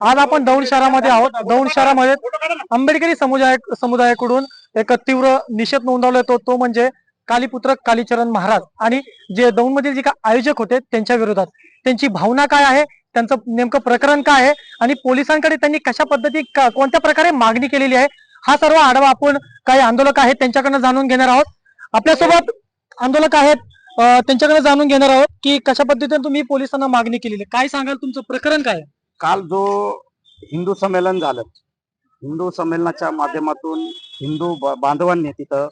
आज आपण दौंड शहरामध्ये आहोत। दौंड शहरामध्ये आंबेडकरी समुदायाकडून एक तीव्र निषेध नोंदवला येतो, तो म्हणजे कालीपुत्र कालीचरण महाराज आणि जे दौंड मधील जे काही आयोजक होते त्यांच्या विरोधात। त्यांची भावना काय आहे, त्यांचं नेमकं प्रकरण काय आहे आणि पोलिसांकडे त्यांनी कशा पद्धती कोणत्या प्रकारे मागणी केलेली आहे, हा सर्व आढावा आपण काही आंदोलक आहेत त्यांच्याकडनं जाणून घेणार आहोत। आपल्यासोबत आंदोलक आहेत, त्यांच्याकडे जाणून घेणार आहोत की कशा पद्धतीने तुम्ही पोलिसांना मागणी केलेली आहे। काय सांगाल, तुमचं प्रकरण काय आहे? काल जो हिंदू संमेलन झालं, हिंदू संमेलनाच्या माध्यमातून हिंदू बांधवांनी तिथं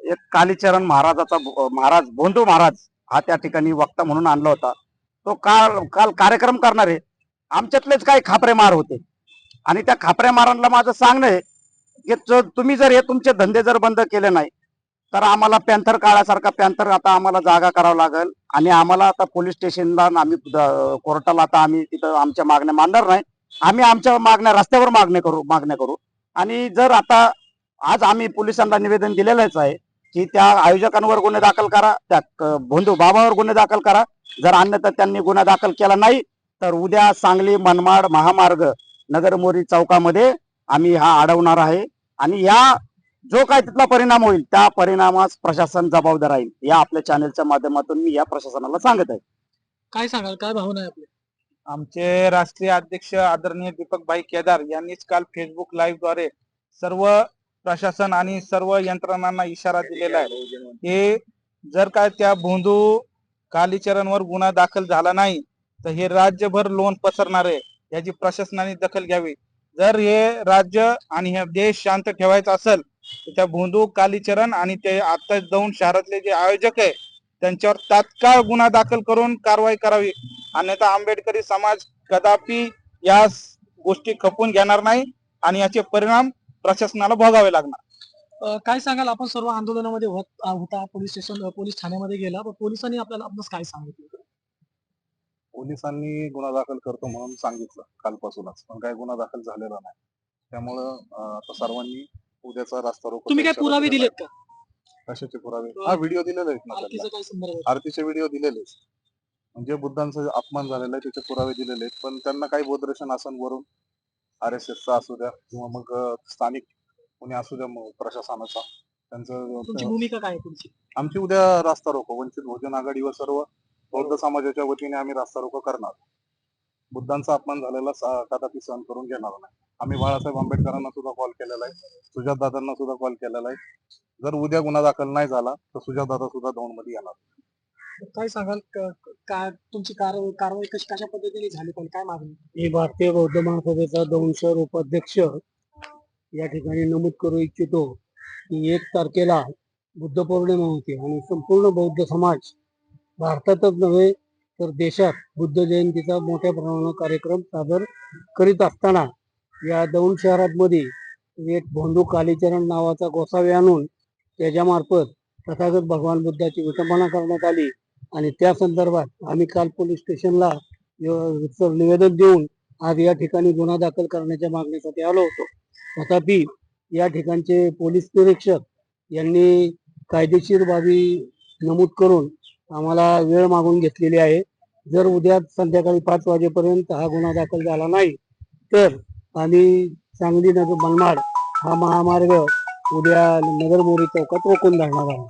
एक कालीचरण महाराज भोंदू महाराज हा त्या ठिकाणी वक्ता म्हणून आणला होता। तो काल कार्यक्रम करणारे आमच्यातलेच काही खापरे मार होते आणि त्या खापरे मारांना माझं सांगणं आहे की तुम्ही जर हे तुमचे धंदे जर बंद केले नाही तर आम्हाला पॅन्थर काळासारखा पॅन्थर आता आम्हाला जागा करावं लागेल आणि आम्हाला आता पोलीस स्टेशनला आम्ही कोर्टाला आता आम्ही तिथं आमच्या मागण्या मांडणार नाही। आम्ही आमच्या मागण्या रस्त्यावर मागण्या करू आणि जर आता आज आम्ही पोलिसांना निवेदन दिलेलंच आहे की त्या आयोजकांवर गुन्हे दाखल करा, त्या भोंदू बाबावर गुन्हे दाखल करा। जर अन्यथा त्यांनी गुन्हा दाखल केला नाही तर उद्या सांगली मनमाड महामार्ग नगरमोरी चौकामध्ये आम्ही हा अडवणार आहे आणि या जो काय तिथला परिणाम होईल त्या परिणामास प्रशासन जबाबदार राहील। या आपल्या चॅनलच्या माध्यमातून मी या प्रशासनाला सांगत आहे। काय सांगाल, काय भावना आहे आपली? आमचे राष्ट्रीय अध्यक्ष आदरणीय दीपक भाई केदार यांनीच काल फेसबुक लाईव्ह द्वारे सर्व प्रशासन आणि सर्व यंत्रणांना इशारा दिलेला आहे हे जर काय त्या भोंदू कालीचरणवर गुन्हा दाखल झाला नाही तर हे राज्यभर लोन पसरणार आहे, याची प्रशासनाने दखल घ्यावी। जर हे राज्य आणि हे देश शांत ठेवायचा असेल तर त्या भोंदू कालीचरण आणि ते आता दौंड शहरातले जे आयोजक आहे त्यांच्यावर तात्काळ गुन्हा दाखल करून कारवाई करावी, अन्यथा आंबेडकरी समाज कदापि या गोष्टी खपून घेणार नाही आणि याचे परिणाम प्रशासनाला भोगावे लागणार। काय सांगाल, आपण सर्व आंदोलनामध्ये होता, पोलीस ठाण्यामध्ये गेला, पण पोलिसांनी आपल्याला काय सांगितलं? पोलिसांनी गुन्हा दाखल करतो म्हणून सांगितलं कालपासूनच, पण काही गुन्हा दाखल झालेला नाही। त्यामुळं आता सर्वांनी उद्याचा रास्ता रोको। तुम्ही काय पुरावे दिलेत का? कशाचे पुरावे? हा, व्हिडिओ दिलेले आहेत ना, आरतीचा काय संदर्भ आहे? आरतीचे व्हिडिओ दिलेले, म्हणजे बुद्धांचा अपमान झालेला आहे त्याचे पुरावे दिलेले आहेत। पण त्यांना काही बोधदर्शन आसनवरून RSSचा असू द्या किंवा मग स्थानिक कोणी असू द्या प्रशासनाचा, तुमची त्यांचं भूमिका काय आहे तुमची? आमची उद्या रास्ता रोको वंचित बहुजन आघाडी व सर्व बौद्ध समाजाच्या वतीने आम्ही रास्ता रोको करणार। बुद्धांचा अपमान झालेला कदापि सहन करून घेणार नाही। आम्ही बाळासाहेब आंबेडकरांना सुद्धा कॉल केलेला आहे, सुजात दादांना सुद्धा कॉल केलेला आहे। जर उद्या गुन्हा दाखल नाही झाला तर सुजात दादा सुद्धा दौंड मध्ये येणार। काय सांगाल, काय तुमची कारवाई कशा पद्धतीने झाली, पण काय मागणी? मी भारतीय बौद्ध महासभेचा दौंड शहर उपाध्यक्ष या ठिकाणी नमूद करू इच्छितो की 1 तारखेला बुद्ध पौर्णिमा होती आणि संपूर्ण बौद्ध समाज भारतातच नव्हे तर देशात बुद्ध जयंतीचा मोठ्या प्रमाणावर कार्यक्रम सादर करीत असताना या दौंड शहरामध्ये एक भोंदू कालीचरण नावाचा गोसावी आणून त्याच्यामार्फत तथागत भगवान बुद्धाची विटंबना करण्यात आली आणि त्या संदर्भात आम्ही काल पोलीस स्टेशनला निवेदन देऊन आज या ठिकाणी गुन्हा दाखल करण्याच्या मागणीसाठी आलो होतो। तथापि या ठिकाणचे पोलीस निरीक्षक यांनी कायदेशीर बाबी नमूद करून आम्हाला वेळ मागून घेतलेली आहे। जर उद्या संध्याकाळी 5 वाजेपर्यंत हा गुन्हा दाखल झाला नाही तर आम्ही सांगली नगर मनमाड हा महामार्ग उद्या नगरमोरी चौकात रोखून धरणार आहोत।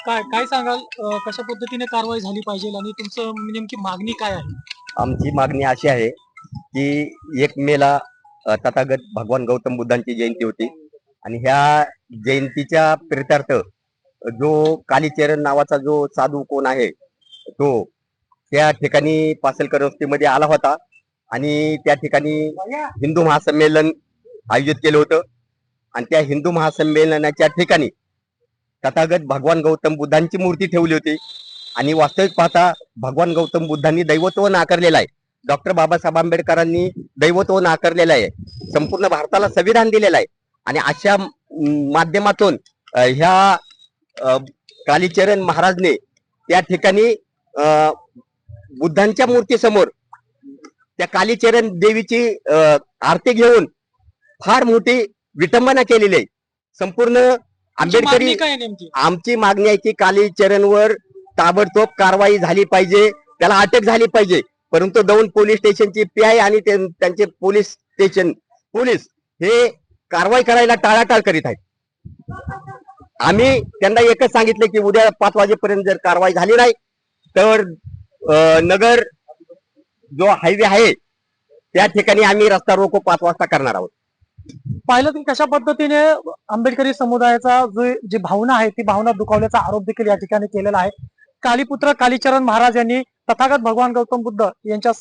काय सांगाल, कशा पद्धतीने कारवाई झाली पाहिजे आणि तुमचं नेमकी मागणी काय आहे? आमची मागणी अशी आहे की 1 मेला तथागत भगवान गौतम बुद्धांची जयंती होती आणि ह्या जयंतीच्या प्रित्यर्थ जो कालीचरण नावाचा जो साधू कोण आहे तो त्या ठिकाणी पासलकर वस्तीमध्ये आला होता आणि त्या ठिकाणी हिंदू महासंमेलन आयोजित केलं होतं आणि त्या हिंदू महासंमेलनाच्या ठिकाणी तथागत भगवान गौतम बुद्धांची मूर्ती ठेवली होती आणि वास्तविक पाहता भगवान गौतम बुद्धांनी दैवत्व नाकारलेलं आहे। डॉक्टर बाबासाहेब आंबेडकरांनी दैवत्व नाकारलेलं आहे, संपूर्ण भारताला संविधान दिलेलं आहे आणि अशा माध्यमातून ह्या कालीचरण महाराजने त्या ठिकाणी बुद्धांच्या मूर्तीसमोर त्या कालीचरण देवीची आरती घेऊन फार मोठी विटंबना केलेली आहे। संपूर्ण आंबेडकरी आमची मागणी आहे की कालीचरणवर ताबडतोब कारवाई झाली पाहिजे, त्याला अटक झाली पाहिजे। परंतु दौंड पोलीस स्टेशनची पीआय आणि त्यांचे पोलीस स्टेशन पोलीस हे कारवाई करायला टाळाटाळ करीत आहेत. आम्ही त्यांना एकच सांगितले की उद्या 5 वाजेपर्यंत जर कारवाई झाली नाही तर नगर जो हायवे आहे त्या ठिकाणी आम्ही रस्ता रोको 5 वाजता करणार आहोत. पाहिलं की कशा पद्धतीने आंबेडकरी समुदायाचा जी भावना आहे ती भावना दुखावल्याचा आरोप देखील या ठिकाणी केलेला आहे. कालीपुत्र कालीचरण महाराज यांनी तथागत भगवान गौतम बुद्ध यांच्या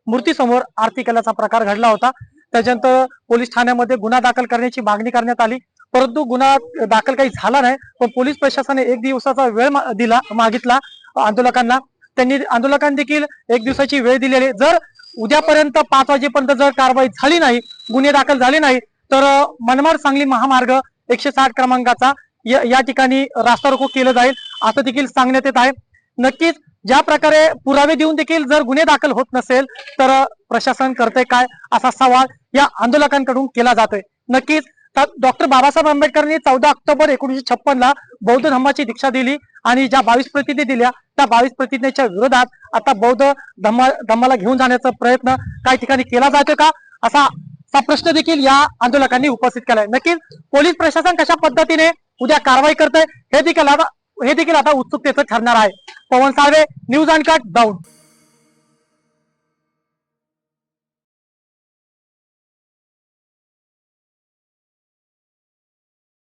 मूर्तीसमोर आरती केल्याचा प्रकार घडला होता. त्याच्यानंतर पोलीस ठाण्यामध्ये गुन्हा दाखल करण्याची मागणी करण्यात आली, परंतु गुन्हा दाखल काही झाला नाही. पण पोलीस प्रशासनाने 1 दिवसाचा वेळ मागितला आंदोलकांना. आंदोलकांनी देखील 1 दिवसाची वेळ दिलेली. जर उद्यापर्यंत 5 वाजेपर्यंत जर कारवाई झाली नाही, गुन्हे दाखल झाले नाही, तर मनमाड सांगली महामार्ग 160 क्रमांकाचा या ठिकाणी रास्ता रोको केलं जाईल असं देखील सांगण्यात येत आहे. नक्कीच ज्या प्रकारे पुरावे देऊन देखील जर गुन्हे दाखल होत नसेल तर प्रशासन करते काय असा सवाल या आंदोलकांकडून केला जातोय. नक्कीच डॉक्टर बाबासाहेब आंबेडकरांनी 14 ऑक्टोबर 1956 ला बौद्ध धम्माची दीक्षा दिली आणि ज्या 22 प्रतिज्ञा दिल्या त्या 22 प्रतिज्ञेच्या विरोधात आता बौद्ध धम्माला घेऊन जाण्याचा प्रयत्न काही ठिकाणी केला जातोय का असा प्रश्न देखील या आंदोलकांनी उपस्थित केलाय. नक्कीच पोलीस प्रशासन कशा पद्धतीने उद्या कारवाई करतंय हे देखील आता उत्सुकतेचं ठरणार आहे. पवन साळवे, न्यूज अनकट, दौंड.